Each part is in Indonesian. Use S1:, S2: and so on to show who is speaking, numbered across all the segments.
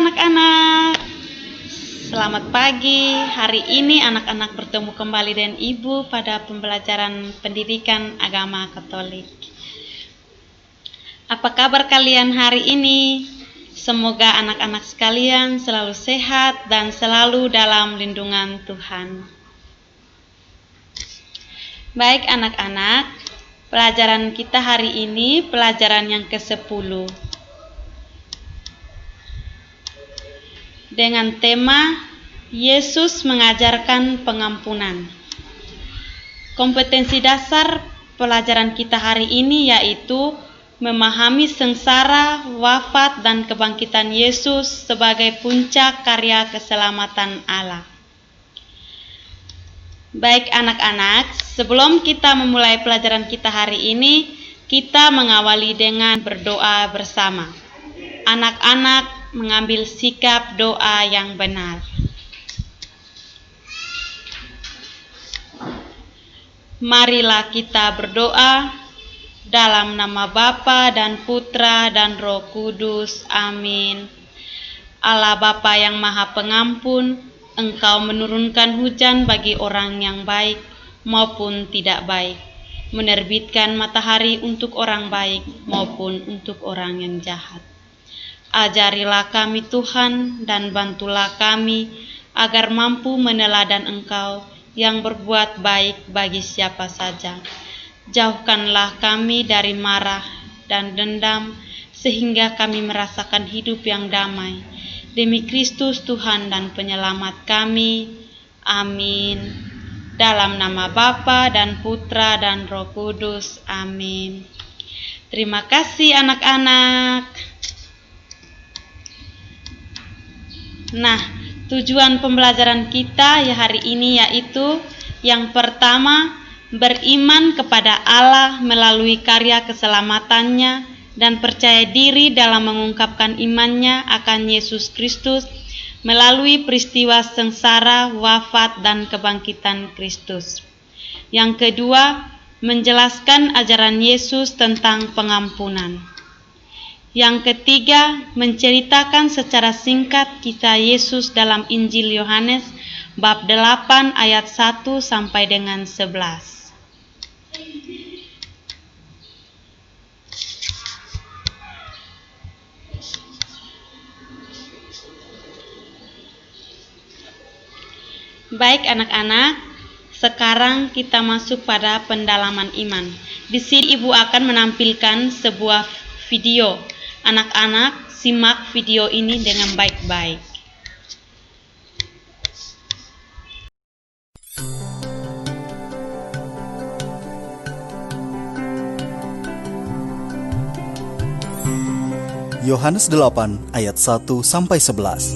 S1: anak-anak. Selamat pagi. Hari ini anak-anak bertemu kembali dengan Ibu pada pembelajaran pendidikan agama Katolik. Apa kabar kalian hari ini? Semoga anak-anak sekalian selalu sehat dan selalu dalam lindungan Tuhan. Baik anak-anak, pelajaran kita hari ini pelajaran yang ke-10. Dengan tema Yesus mengajarkan pengampunan. Kompetensi dasar pelajaran kita hari ini yaitu memahami sengsara, wafat, dan kebangkitan Yesus sebagai puncak karya keselamatan Allah. Baik anak-anak, sebelum kita memulai pelajaran kita hari ini, kita mengawali dengan berdoa bersama. Anak-anak mengambil sikap doa yang benar. Marilah kita berdoa dalam nama Bapa dan Putra dan Roh Kudus. Amin. Allah Bapa yang Maha Pengampun, Engkau menurunkan hujan bagi orang yang baik maupun tidak baik, menerbitkan matahari untuk orang baik maupun untuk orang yang jahat. Ajarilah kami Tuhan dan bantulah kami agar mampu meneladan Engkau yang berbuat baik bagi siapa saja. Jauhkanlah kami dari marah dan dendam sehingga kami merasakan hidup yang damai. Demi Kristus Tuhan dan Penyelamat kami. Amin. Dalam nama Bapa dan Putra dan Roh Kudus. Amin. Terima kasih anak-anak. Nah, tujuan pembelajaran kita hari ini yaitu yang pertama, beriman kepada Allah melalui karya keselamatannya dan percaya diri dalam mengungkapkan imannya akan Yesus Kristus melalui peristiwa sengsara, wafat, dan kebangkitan Kristus. Yang kedua, menjelaskan ajaran Yesus tentang pengampunan. Yang ketiga, menceritakan secara singkat kisah Yesus dalam Injil Yohanes bab 8 ayat 1 sampai dengan 11. Baik anak-anak, sekarang kita masuk pada pendalaman iman. Di sini Ibu akan menampilkan sebuah video. Anak-anak, simak video ini dengan baik-baik.
S2: Yohanes 8 ayat 1 sampai 11.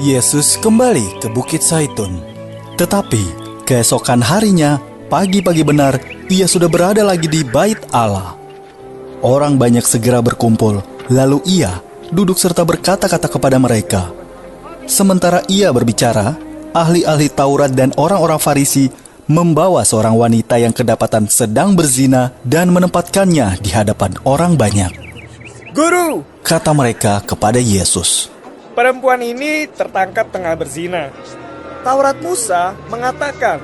S2: Yesus kembali ke Bukit Zaitun. Tetapi keesokan harinya, pagi-pagi benar, ia sudah berada lagi di Bait Allah. Orang banyak segera berkumpul, lalu ia duduk serta berkata-kata kepada mereka. Sementara ia berbicara, ahli-ahli Taurat dan orang-orang Farisi membawa seorang wanita yang kedapatan sedang berzina dan menempatkannya di hadapan orang banyak.
S3: "Guru,"
S2: kata mereka kepada Yesus,
S3: "perempuan ini tertangkap tengah berzina. Taurat Musa mengatakan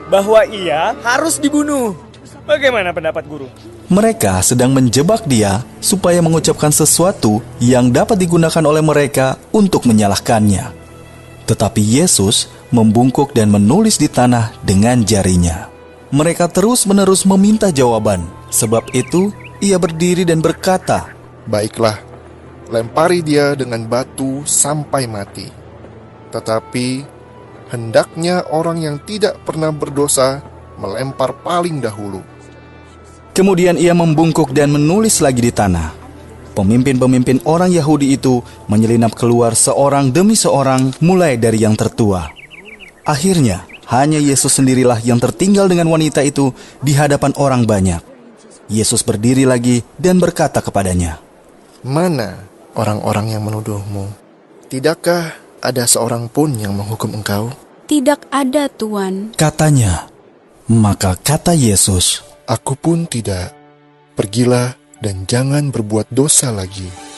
S3: bahwa ia harus dibunuh. Bagaimana pendapat guru?"
S2: Mereka sedang menjebak dia supaya mengucapkan sesuatu yang dapat digunakan oleh mereka untuk menyalahkannya. Tetapi Yesus membungkuk dan menulis di tanah dengan jarinya. Mereka terus-menerus meminta jawaban. Sebab itu ia berdiri dan berkata,
S4: "Baiklah, lempari dia dengan batu sampai mati. Tetapi hendaknya orang yang tidak pernah berdosa melempar paling dahulu."
S2: Kemudian ia membungkuk dan menulis lagi di tanah. Pemimpin-pemimpin orang Yahudi itu menyelinap keluar seorang demi seorang, mulai dari yang tertua. Akhirnya, hanya Yesus sendirilah yang tertinggal dengan wanita itu di hadapan orang banyak. Yesus berdiri lagi dan berkata kepadanya,
S4: "Mana orang-orang yang menuduhmu?" Tidakkah ada seorang pun yang menghukum engkau?
S5: Tidak ada, Tuan.
S2: Katanya. Maka kata Yesus,
S4: Aku pun tidak. Pergilah dan jangan berbuat dosa lagi.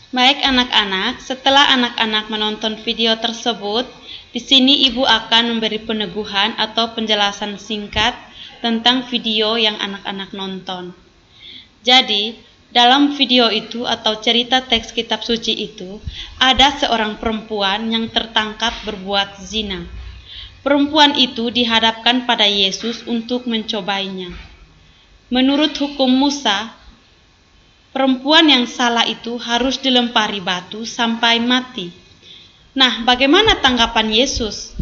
S1: Baik anak-anak, setelah anak-anak menonton video tersebut, di sini ibu akan memberi peneguhan atau penjelasan singkat tentang video yang anak-anak nonton. Jadi, dalam video itu atau cerita teks kitab suci itu, ada seorang perempuan yang tertangkap berbuat zina. Perempuan itu dihadapkan pada Yesus untuk mencobainya. Menurut hukum Musa, perempuan yang salah itu harus dilempari batu sampai mati. Nah, bagaimana tanggapan Yesus?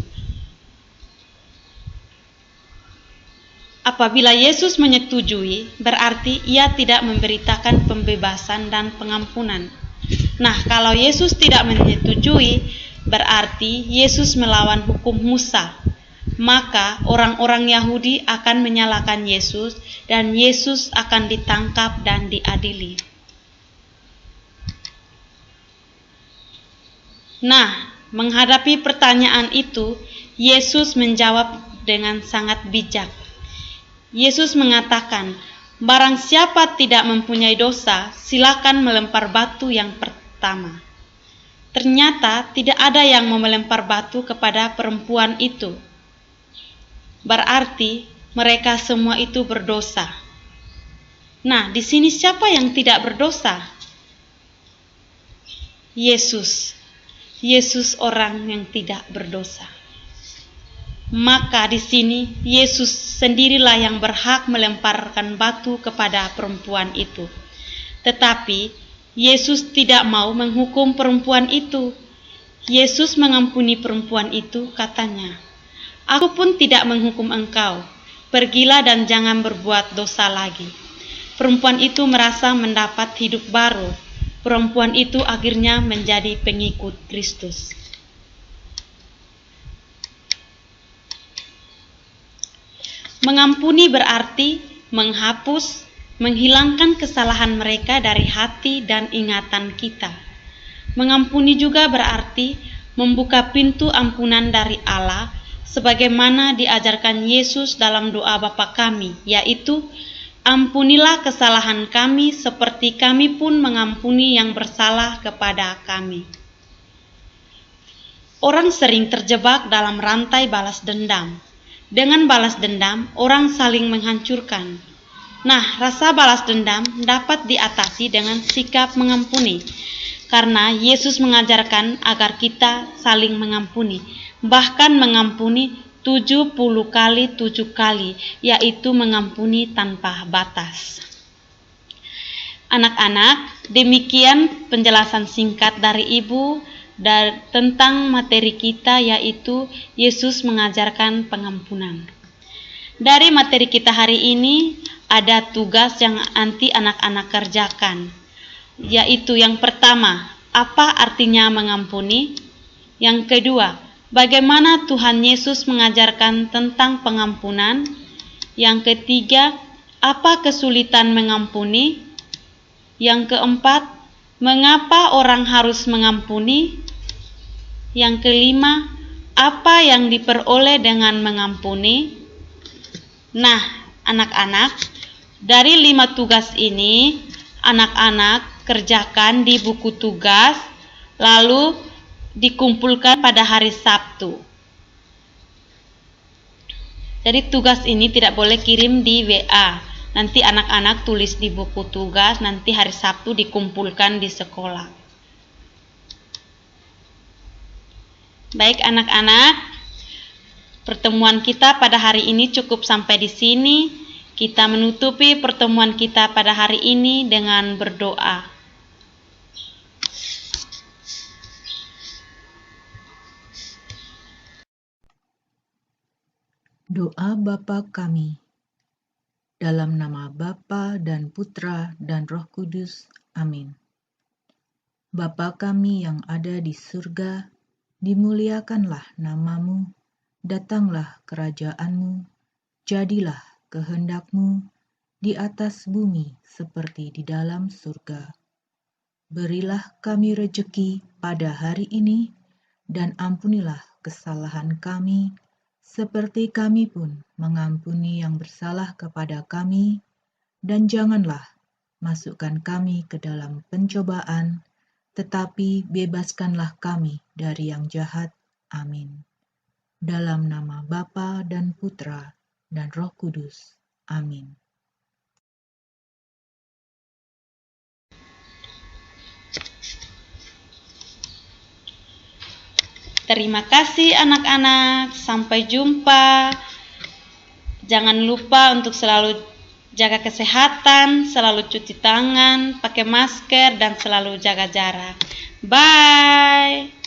S1: Apabila Yesus menyetujui, berarti ia tidak memberitakan pembebasan dan pengampunan. Nah, kalau Yesus tidak menyetujui, berarti Yesus melawan hukum Musa. Maka orang-orang Yahudi akan menyalahkan Yesus dan Yesus akan ditangkap dan diadili. Nah, menghadapi pertanyaan itu, Yesus menjawab dengan sangat bijak. Yesus mengatakan, barang siapa tidak mempunyai dosa, silakan melempar batu yang pertama. Ternyata tidak ada yang mau melempar batu kepada perempuan itu. Berarti mereka semua itu berdosa. Nah, di sini siapa yang tidak berdosa? Yesus. Yesus orang yang tidak berdosa. Maka di sini Yesus sendirilah yang berhak melemparkan batu kepada perempuan itu. Tetapi Yesus tidak mau menghukum perempuan itu. Yesus mengampuni perempuan itu, katanya, Aku pun tidak menghukum engkau. Pergilah dan jangan berbuat dosa lagi. Perempuan itu merasa mendapat hidup baru. Perempuan itu akhirnya menjadi pengikut Kristus. Mengampuni berarti menghapus, menghilangkan kesalahan mereka dari hati dan ingatan kita. Mengampuni juga berarti membuka pintu ampunan dari Allah, sebagaimana diajarkan Yesus dalam doa Bapa kami, yaitu, Ampunilah kesalahan kami seperti kami pun mengampuni yang bersalah kepada kami. Orang sering terjebak dalam rantai balas dendam. Dengan balas dendam, orang saling menghancurkan. Nah, rasa balas dendam dapat diatasi dengan sikap mengampuni. Karena Yesus mengajarkan agar kita saling mengampuni. Bahkan mengampuni 70 kali 7 kali, yaitu mengampuni tanpa batas. Anak-anak, demikian penjelasan singkat dari Ibu tentang materi kita, yaitu Yesus mengajarkan pengampunan. Dari materi kita hari ini ada tugas yang nanti anak-anak kerjakan, yaitu yang pertama, apa artinya mengampuni? Yang kedua, bagaimana Tuhan Yesus mengajarkan tentang pengampunan? Yang ketiga, apa kesulitan mengampuni? Yang keempat, mengapa orang harus mengampuni? Yang kelima, apa yang diperoleh dengan mengampuni? Nah, anak-anak, dari 5 tugas ini, anak-anak kerjakan di buku tugas, lalu dikumpulkan pada hari Sabtu. Jadi tugas ini tidak boleh kirim di WA. Nanti anak-anak tulis di buku tugas, nanti hari Sabtu dikumpulkan di sekolah. Baik anak-anak, pertemuan kita pada hari ini cukup sampai di sini. Kita menutupi pertemuan kita pada hari ini dengan berdoa.
S6: Doa Bapa kami, dalam nama Bapa dan Putra dan Roh Kudus. Amin. Bapa kami yang ada di surga, dimuliakanlah namamu, datanglah kerajaanmu, jadilah kehendakmu di atas bumi seperti di dalam surga. Berilah kami rejeki pada hari ini, dan ampunilah kesalahan kami, seperti kami pun mengampuni yang bersalah kepada kami, dan janganlah masukkan kami ke dalam pencobaan, tetapi bebaskanlah kami dari yang jahat. Amin. Dalam nama Bapa dan Putra dan Roh Kudus. Amin.
S1: Terima kasih anak-anak. Sampai jumpa. Jangan lupa untuk selalu jaga kesehatan, selalu cuci tangan, pakai masker, dan selalu jaga jarak. Bye.